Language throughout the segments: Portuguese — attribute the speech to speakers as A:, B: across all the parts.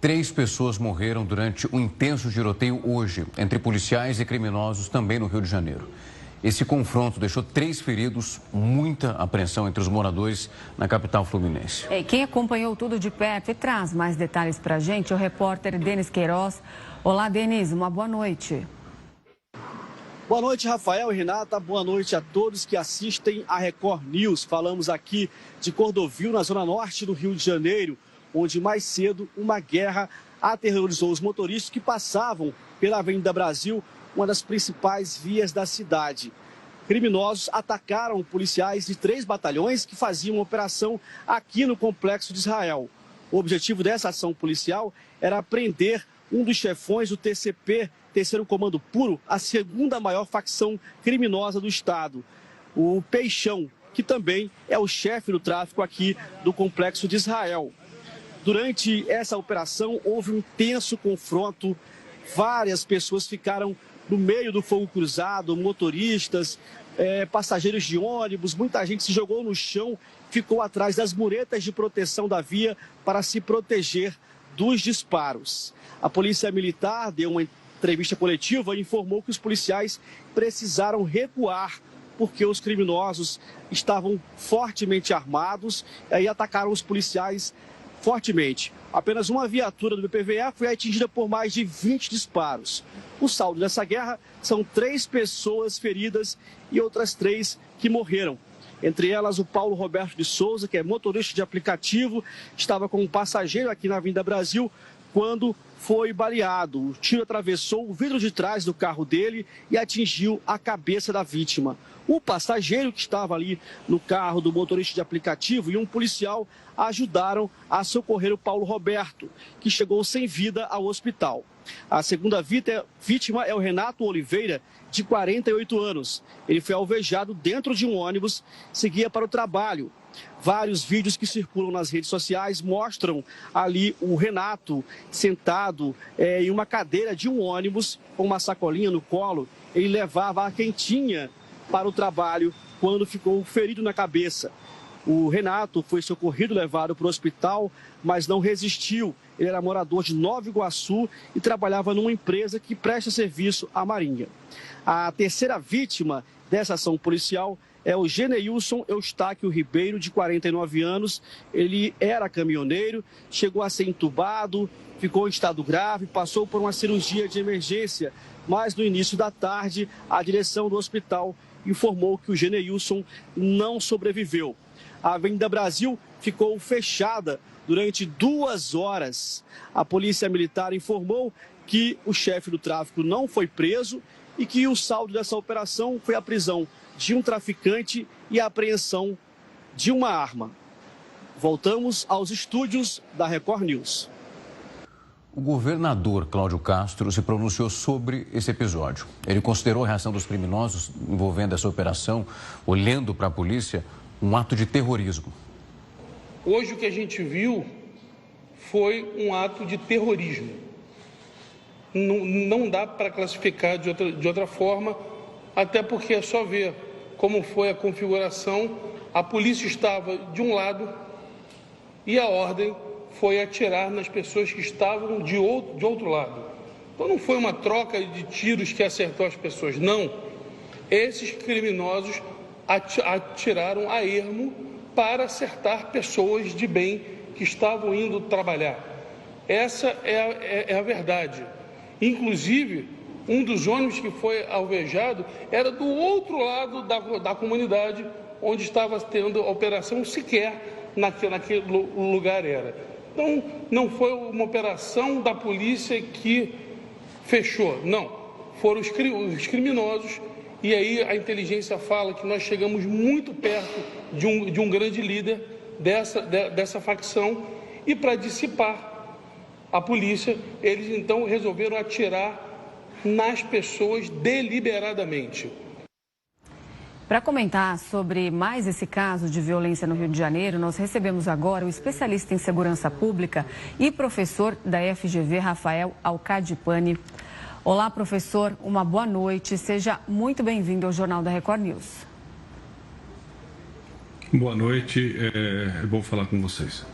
A: 3 pessoas morreram durante um intenso tiroteio hoje entre policiais e criminosos também no Rio de Janeiro. Esse confronto deixou 3 feridos, muita apreensão entre os moradores na capital fluminense.
B: Quem acompanhou tudo de perto e traz mais detalhes para a gente é o repórter Denis Queiroz. Olá, Denis, uma boa noite.
C: Boa noite, Rafael e Renata. Boa noite a todos que assistem a Record News. Falamos aqui de Cordovil, na zona norte do Rio de Janeiro, onde mais cedo uma guerra aterrorizou os motoristas que passavam pela Avenida Brasil, uma das principais vias da cidade. Criminosos atacaram policiais de 3 batalhões que faziam uma operação aqui no Complexo de Israel. O objetivo dessa ação policial era prender um dos chefões do TCP, Terceiro Comando Puro, a segunda maior facção criminosa do estado, o Peixão, que também é o chefe do tráfico aqui do Complexo de Israel. Durante essa operação houve um intenso confronto, várias pessoas ficaram no meio do fogo cruzado, motoristas, passageiros de ônibus, muita gente se jogou no chão, ficou atrás das muretas de proteção da via para se proteger dos disparos. A Polícia Militar deu uma entrevista coletiva e informou que os policiais precisaram recuar porque os criminosos estavam fortemente armados e atacaram os policiais fortemente. Apenas uma viatura do BPVA foi atingida por mais de 20 disparos. O saldo dessa guerra são 3 pessoas feridas e outras 3 que morreram. Entre elas, o Paulo Roberto de Souza, que é motorista de aplicativo, estava com um passageiro aqui na Avenida Brasil quando foi baleado. O tiro atravessou o vidro de trás do carro dele e atingiu a cabeça da vítima. O passageiro que estava ali no carro do motorista de aplicativo e um policial ajudaram a socorrer o Paulo Roberto, que chegou sem vida ao hospital. A segunda vítima é o Renato Oliveira, de 48 anos. Ele foi alvejado dentro de um ônibus, seguia para o trabalho. Vários vídeos que circulam nas redes sociais mostram ali o Renato sentado em uma cadeira de um ônibus, com uma sacolinha no colo. Ele levava a quentinha para o trabalho quando ficou ferido na cabeça. O Renato foi socorrido, levado para o hospital, mas não resistiu. Ele era morador de Nova Iguaçu e trabalhava numa empresa que presta serviço à Marinha. A terceira vítima dessa ação policial é o Geneilson Eustáquio Ribeiro, de 49 anos. Ele era caminhoneiro, chegou a ser entubado, ficou em estado grave, passou por uma cirurgia de emergência, mas no início da tarde a direção do hospital informou que o Geneilson não sobreviveu. A Avenida Brasil ficou fechada durante 2 horas. A Polícia Militar informou que o chefe do tráfico não foi preso e que o saldo dessa operação foi a prisão de um traficante e a apreensão de uma arma. Voltamos aos estúdios da Record News.
A: O governador Cláudio Castro se pronunciou sobre esse episódio. Ele considerou a reação dos criminosos envolvendo essa operação, olhando para a polícia, um ato de terrorismo.
D: Hoje o que a gente viu foi um ato de terrorismo. Não dá para classificar de outra forma, até porque é só ver como foi a configuração. A polícia estava de um lado e a ordem foi atirar nas pessoas que estavam de outro lado. Então não foi uma troca de tiros que acertou as pessoas, não. Esses criminosos atiraram a ermo para acertar pessoas de bem que estavam indo trabalhar. Essa é a verdade. Inclusive, um dos ônibus que foi alvejado era do outro lado da comunidade, onde estava tendo a operação, sequer naquele lugar era. Então, não foi uma operação da polícia que fechou, não. Foram os criminosos, e aí a inteligência fala que nós chegamos muito perto de um grande líder dessa facção, e para dissipar a polícia, eles então resolveram atirar nas pessoas deliberadamente.
B: Para comentar sobre mais esse caso de violência no Rio de Janeiro, nós recebemos agora o especialista em segurança pública e professor da FGV, Rafael Alcadipani. Olá, professor, uma boa noite. Seja muito bem-vindo ao Jornal da Record News.
E: Boa noite, é bom falar com vocês.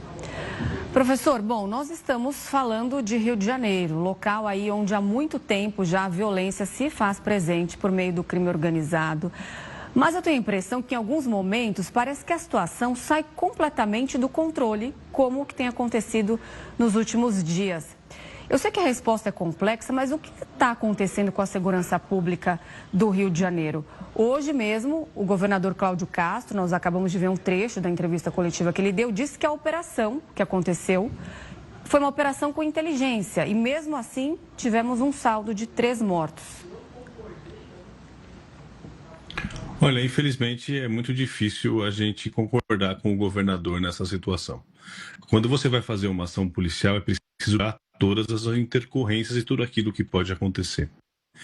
B: Professor, bom, nós estamos falando de Rio de Janeiro, local aí onde há muito tempo já a violência se faz presente por meio do crime organizado. Mas eu tenho a impressão que em alguns momentos parece que a situação sai completamente do controle, como o que tem acontecido nos últimos dias. Eu sei que a resposta é complexa, mas o que está acontecendo com a segurança pública do Rio de Janeiro? Hoje mesmo, o governador Cláudio Castro, nós acabamos de ver um trecho da entrevista coletiva que ele deu, disse que a operação que aconteceu foi uma operação com inteligência e mesmo assim tivemos um saldo de 3 mortos.
E: Olha, infelizmente é muito difícil a gente concordar com o governador nessa situação. Quando você vai fazer uma ação policial, é preciso dar todas as intercorrências e tudo aquilo que pode acontecer.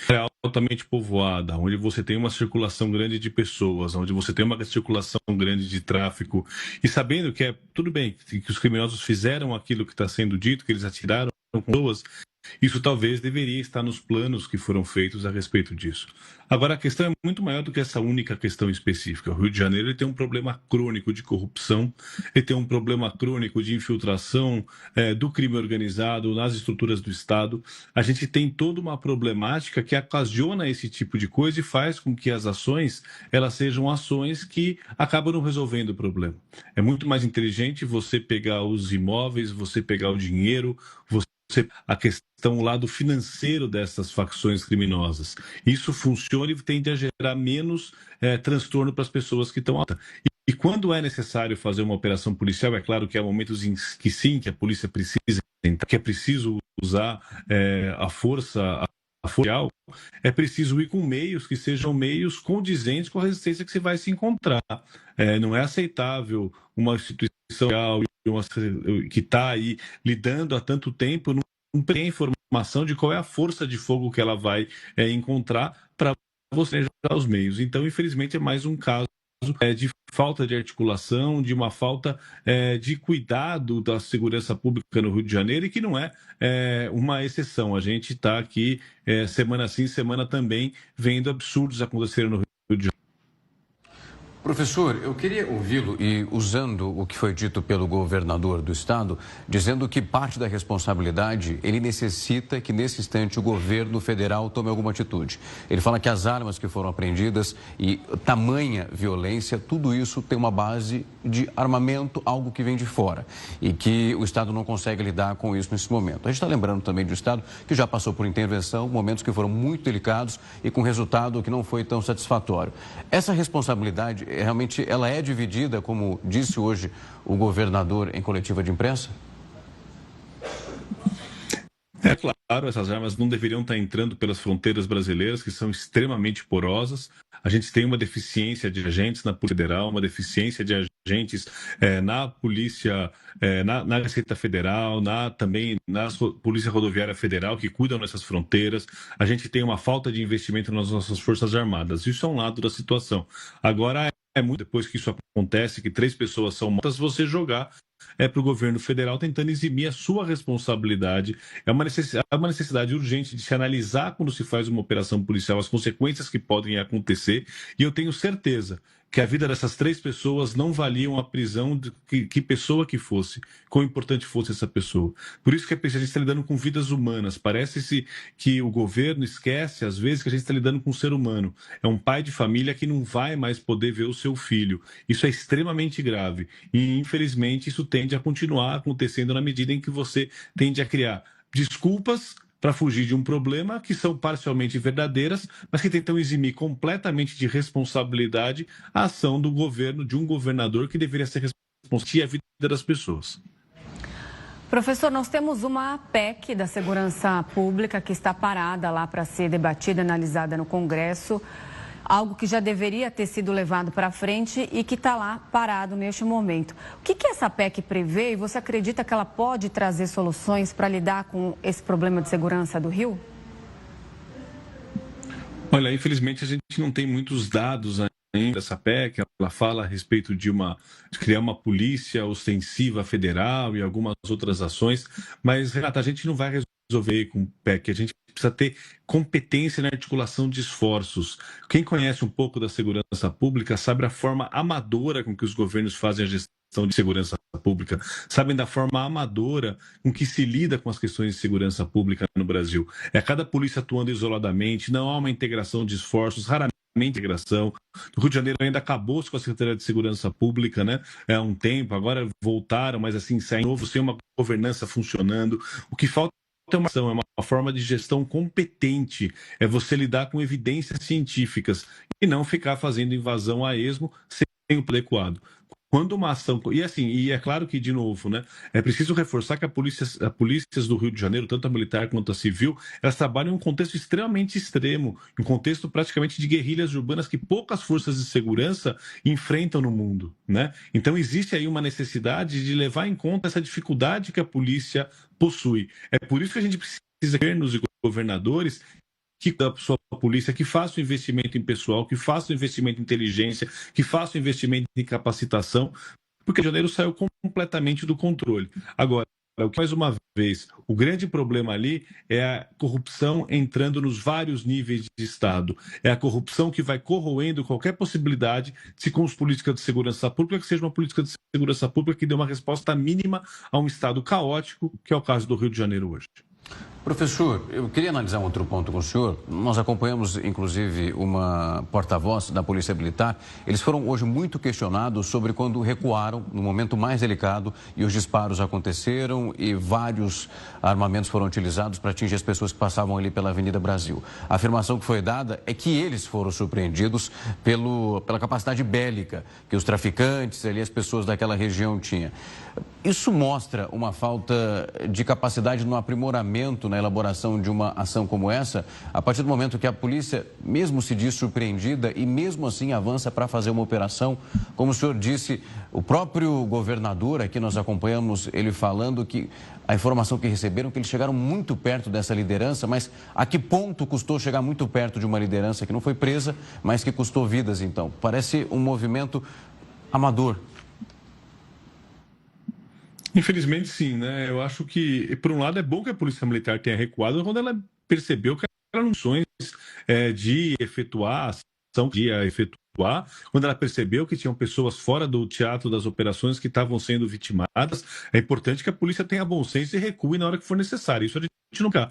E: É altamente povoada, onde você tem uma circulação grande de pessoas, onde você tem uma circulação grande de tráfico, e sabendo que tudo bem, que os criminosos fizeram aquilo que está sendo dito, que eles atiraram com pessoas, isso talvez deveria estar nos planos que foram feitos a respeito disso. Agora, a questão é muito maior do que essa única questão específica. O Rio de Janeiro ele tem um problema crônico de corrupção, ele tem um problema crônico de infiltração do crime organizado nas estruturas do Estado. A gente tem toda uma problemática que ocasiona esse tipo de coisa e faz com que as ações elas sejam ações que acabam não resolvendo o problema. É muito mais inteligente você pegar os imóveis, você pegar o dinheiro, a questão, o lado financeiro dessas facções criminosas. Isso funciona e tende a gerar menos transtorno para as pessoas que estão altas. E quando é necessário fazer uma operação policial, é claro que há momentos em que sim, que a polícia precisa, que é preciso usar a força policial, é preciso ir com meios que sejam meios condizentes com a resistência que você vai se encontrar. Não é aceitável uma instituição que está aí lidando há tanto tempo, não tem informação de qual é a força de fogo que ela vai encontrar para você usar os meios. Então, infelizmente, é mais um caso de falta de articulação, de uma falta de cuidado da segurança pública no Rio de Janeiro e que não é uma exceção. A gente está aqui semana sim, semana também, vendo absurdos acontecerem no Rio de Janeiro.
A: Professor, eu queria ouvi-lo e usando o que foi dito pelo governador do estado, dizendo que parte da responsabilidade ele necessita que nesse instante o governo federal tome alguma atitude. Ele fala que as armas que foram apreendidas e tamanha violência, tudo isso tem uma base de armamento, algo que vem de fora e que o estado não consegue lidar com isso nesse momento. A gente está lembrando também do estado que já passou por intervenção, momentos que foram muito delicados e com resultado que não foi tão satisfatório. Essa responsabilidade realmente ela é dividida, como disse hoje o governador em coletiva de imprensa?
E: É claro, essas armas não deveriam estar entrando pelas fronteiras brasileiras, que são extremamente porosas. A gente tem uma deficiência de agentes na Polícia Federal, uma deficiência de agentes na Polícia, na Receita Federal, também na Polícia Rodoviária Federal, que cuidam dessas fronteiras. A gente tem uma falta de investimento nas nossas Forças Armadas. Isso é um lado da situação. Agora, muito depois que isso acontece, que 3 pessoas são mortas, você jogar para o governo federal tentando eximir a sua responsabilidade. É uma necessidade urgente de se analisar quando se faz uma operação policial as consequências que podem acontecer e eu tenho certeza que a vida dessas 3 pessoas não valiam a prisão de que pessoa que fosse, quão importante fosse essa pessoa. Por isso que a gente está lidando com vidas humanas. Parece-se que o governo esquece, às vezes, que a gente está lidando com um ser humano. É um pai de família que não vai mais poder ver o seu filho. Isso é extremamente grave. E, infelizmente, isso tende a continuar acontecendo na medida em que você tende a criar desculpas para fugir de um problema que são parcialmente verdadeiras, mas que tentam eximir completamente de responsabilidade a ação do governo, de um governador que deveria ser responsável pela vida das pessoas.
B: Professor, nós temos uma PEC da segurança pública que está parada lá para ser debatida, analisada no Congresso, algo que já deveria ter sido levado para frente e que está lá parado neste momento. O que essa PEC prevê e você acredita que ela pode trazer soluções para lidar com esse problema de segurança do Rio?
E: Olha, infelizmente a gente não tem muitos dados ainda dessa PEC. Ela fala a respeito de criar uma polícia ostensiva federal e algumas outras ações, mas, Renata, a gente não vai resolver com PEC, a gente precisa ter competência na articulação de esforços. Quem conhece um pouco da segurança pública sabe a forma amadora com que os governos fazem a gestão de segurança pública, sabem da forma amadora com que se lida com as questões de segurança pública no Brasil. É cada polícia atuando isoladamente, não há uma integração de esforços, raramente integração. O Rio de Janeiro ainda acabou-se com a Secretaria de Segurança Pública, né? Há um tempo, agora voltaram, mas assim, sem novo, sem uma governança funcionando. O que falta é uma ação, é uma forma de gestão competente, é você lidar com evidências científicas e não ficar fazendo invasão a esmo sem o plano adequado. Quando uma ação. E assim, e é claro que, de novo, né? É preciso reforçar que as polícias do Rio de Janeiro, tanto a militar quanto a civil, elas trabalham em um contexto extremamente extremo, em um contexto praticamente de guerrilhas urbanas que poucas forças de segurança enfrentam no mundo, né? Então existe aí uma necessidade de levar em conta essa dificuldade que a polícia possui. É por isso que a gente precisa ter nos governadores que da sua polícia, que faça o investimento em pessoal, que faça o investimento em inteligência, que faça o investimento em capacitação, porque o Rio de Janeiro saiu completamente do controle. Agora, mais uma vez, o grande problema ali é a corrupção entrando nos vários níveis de Estado. É a corrupção que vai corroendo qualquer possibilidade de se com as políticas de segurança pública, que seja uma política de segurança pública que dê uma resposta mínima a um Estado caótico, que é o caso do Rio de Janeiro hoje.
A: Professor, eu queria analisar um outro ponto com o senhor. Nós acompanhamos, inclusive, uma porta-voz da Polícia Militar. Eles foram hoje muito questionados sobre quando recuaram no momento mais delicado e os disparos aconteceram e vários armamentos foram utilizados para atingir as pessoas que passavam ali pela Avenida Brasil. A afirmação que foi dada é que eles foram surpreendidos pela capacidade bélica que os traficantes ali, as pessoas daquela região tinham. Isso mostra uma falta de capacidade no aprimoramento, na elaboração de uma ação como essa, a partir do momento que a polícia, mesmo se diz surpreendida e mesmo assim avança para fazer uma operação, como o senhor disse, o próprio governador, aqui nós acompanhamos ele falando que a informação que receberam, que eles chegaram muito perto dessa liderança, mas a que ponto custou chegar muito perto de uma liderança que não foi presa, mas que custou vidas, então? Parece um movimento amador.
E: Infelizmente, sim, né? Eu acho que, por um lado, é bom que a Polícia Militar tenha recuado quando ela percebeu que eram condições de efetuar a ação que ia efetuar, quando ela percebeu que tinham pessoas fora do teatro das operações que estavam sendo vitimadas. É importante que a polícia tenha bom senso e recue na hora que for necessário. Isso a gente nunca.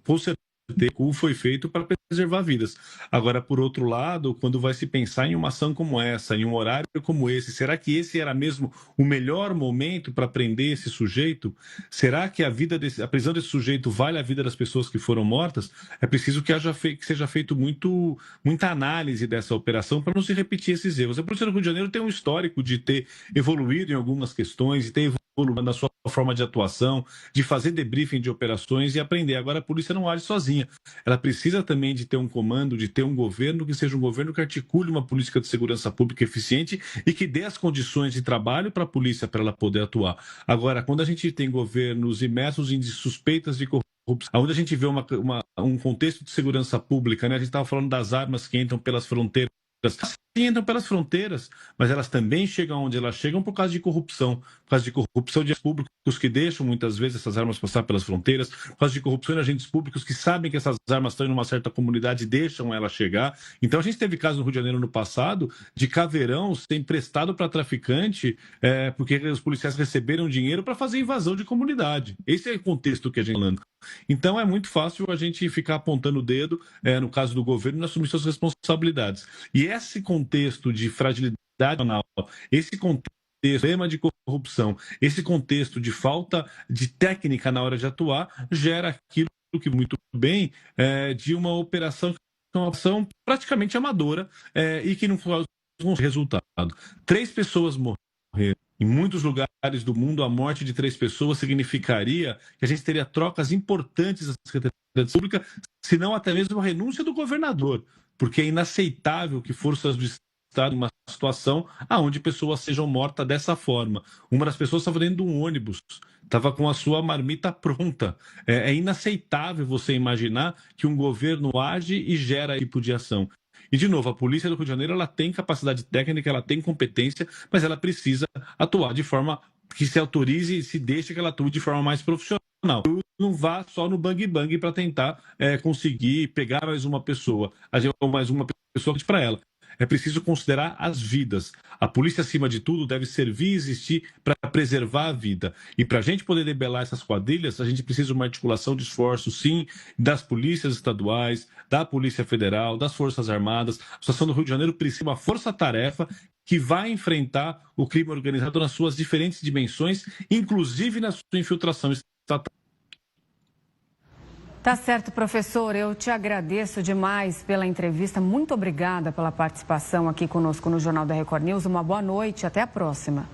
E: Com certeza, o recuo foi feito para preservar vidas. Agora, por outro lado, quando vai se pensar em uma ação como essa, em um horário como esse, será que esse era mesmo o melhor momento para prender esse sujeito? Será que a prisão desse sujeito vale a vida das pessoas que foram mortas? É preciso que seja feito muita análise dessa operação para não se repetir esses erros. A Polícia do Rio de Janeiro tem um histórico de ter evoluído em algumas questões, de ter evoluído na sua forma de atuação, de fazer debriefing de operações e aprender. Agora, a polícia não age sozinha. Ela precisa também de ter um comando, de ter um governo que seja um governo que articule uma política de segurança pública eficiente e que dê as condições de trabalho para a polícia para ela poder atuar. Agora, quando a gente tem governos imersos em suspeitas de corrupção, onde a gente vê um contexto de segurança pública, né? A gente estava falando das armas que entram pelas fronteiras, entram pelas fronteiras, mas elas também chegam onde elas chegam por causa de corrupção de agentes públicos que deixam muitas vezes essas armas passar pelas fronteiras, por causa de corrupção de agentes públicos que sabem que essas armas estão em uma certa comunidade e deixam ela chegar. Então a gente teve casos no Rio de Janeiro no passado de caveirão ser emprestado para traficante porque os policiais receberam dinheiro para fazer invasão de comunidade. Esse é o contexto que a gente está falando. Então é muito fácil a gente ficar apontando o dedo, no caso do governo, e assumir suas responsabilidades. E esse contexto de fragilidade nacional, esse contexto de problema de corrupção, esse contexto de falta de técnica na hora de atuar, gera aquilo que muito bem de uma operação praticamente amadora e que não faz um resultado. 3 pessoas morreram. Em muitos lugares do mundo, a morte de 3 pessoas significaria que a gente teria trocas importantes da Secretaria Pública, se não até mesmo a renúncia do governador, porque é inaceitável que forças do Estado, em uma situação onde pessoas sejam mortas dessa forma. Uma das pessoas estava dentro de um ônibus, estava com a sua marmita pronta. É inaceitável você imaginar que um governo age e gera esse tipo de ação. E, de novo, a Polícia do Rio de Janeiro ela tem capacidade técnica, ela tem competência, mas ela precisa atuar de forma que se autorize e se deixe que ela atue de forma mais profissional. Não vá só no bang-bang para tentar conseguir pegar mais uma pessoa, ou mais uma pessoa para ela. é preciso considerar as vidas. A polícia, acima de tudo, deve servir e existir para preservar a vida. E para a gente poder debelar essas quadrilhas, a gente precisa de uma articulação de esforços, sim, das polícias estaduais, da Polícia Federal, das Forças Armadas. A situação do Rio de Janeiro precisa de uma força-tarefa que vai enfrentar o crime organizado nas suas diferentes dimensões, inclusive na sua infiltração estatal.
B: Tá certo, professor. Eu te agradeço demais pela entrevista. Muito obrigada pela participação aqui conosco no Jornal da Record News. Uma boa noite. Até a próxima.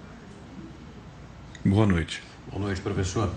E: Boa noite.
A: Boa noite, professor.